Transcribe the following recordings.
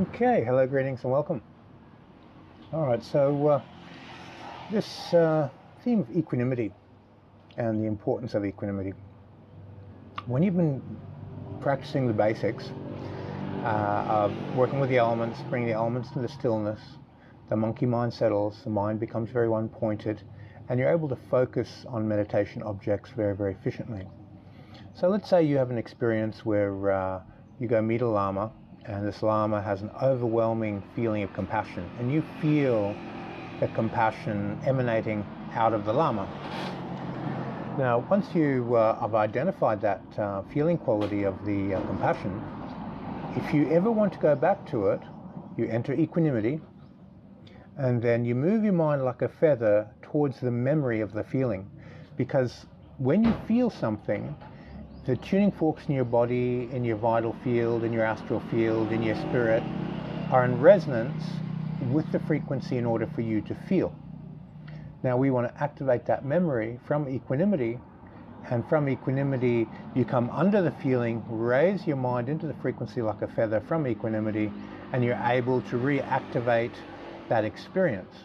Okay, hello, greetings and welcome. All right, so this theme of equanimity and the importance of equanimity. When you've been practicing the basics of working with the elements, bringing the elements to the stillness, the monkey mind settles, the mind becomes very one-pointed, and you're able to focus on meditation objects very, very efficiently. So let's say you have an experience where you go meet a lama, and this lama has an overwhelming feeling of compassion, and you feel the compassion emanating out of the lama. Now, once you have identified that feeling quality of the compassion, if you ever want to go back to it, you enter equanimity, and then you move your mind like a feather towards the memory of the feeling. Because when you feel something, the tuning forks in your body, in your vital field, in your astral field, in your spirit, are in resonance with the frequency in order for you to feel. Now we want to activate that memory from equanimity, and from equanimity you come under the feeling, raise your mind into the frequency like a feather from equanimity, and you're able to reactivate that experience.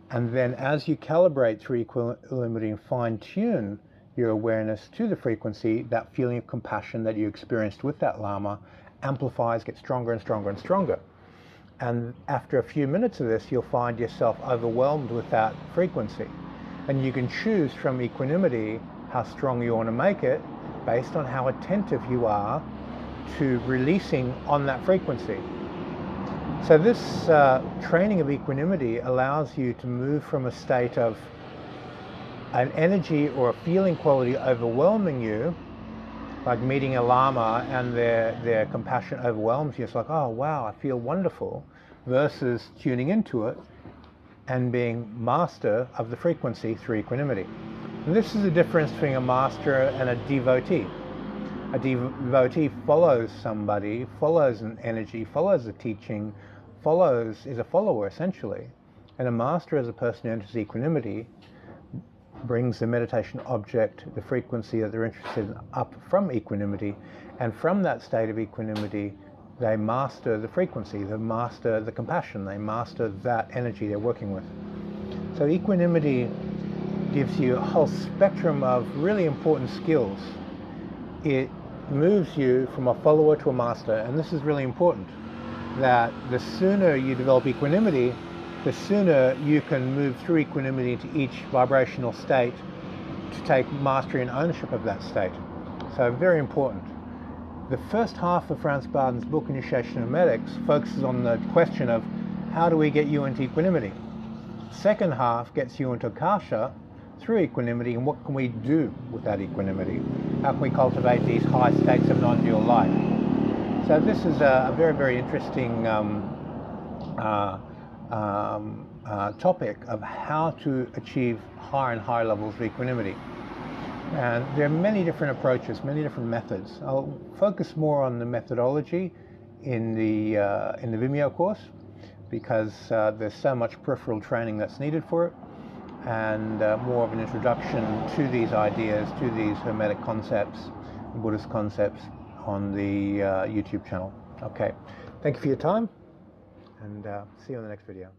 And then as you calibrate through equanimity and fine-tune your awareness to the frequency, that feeling of compassion that you experienced with that lama amplifies, gets stronger and stronger and stronger. And after a few minutes of this, you'll find yourself overwhelmed with that frequency. And you can choose from equanimity how strong you want to make it based on how attentive you are to releasing on that frequency. So this training of equanimity allows you to move from a state of an energy or a feeling quality overwhelming you, like meeting a lama and their compassion overwhelms you. It's like, oh wow, I feel wonderful, versus tuning into it and being master of the frequency through equanimity. And this is the difference between a master and a devotee. A devotee follows somebody, follows an energy, follows a teaching, is a follower essentially. And a master is a person who enters equanimity, brings the meditation object, the frequency that they're interested in, up from equanimity, and from that state of equanimity they master the frequency, they master the compassion, they master that energy they're working with. So equanimity gives you a whole spectrum of really important skills. It moves you from a follower to a master, and this is really important, that the sooner you develop equanimity, the sooner you can move through equanimity into each vibrational state to take mastery and ownership of that state. So very important. The first half of Franz Barden's book, Initiation Hermetics, focuses on the question of how do we get you into equanimity. Second half gets you into Akasha through equanimity, and what can we do with that equanimity? How can we cultivate these high states of non-dual life? So this is a very, very interesting topic of how to achieve higher and higher levels of equanimity. And there are many different approaches, many different methods. I'll focus more on the methodology in the Vimeo course, because there's so much peripheral training that's needed for it, and more of an introduction to these ideas, to these Hermetic concepts, Buddhist concepts on the YouTube channel. Okay, thank you for your time, and see you on the next video.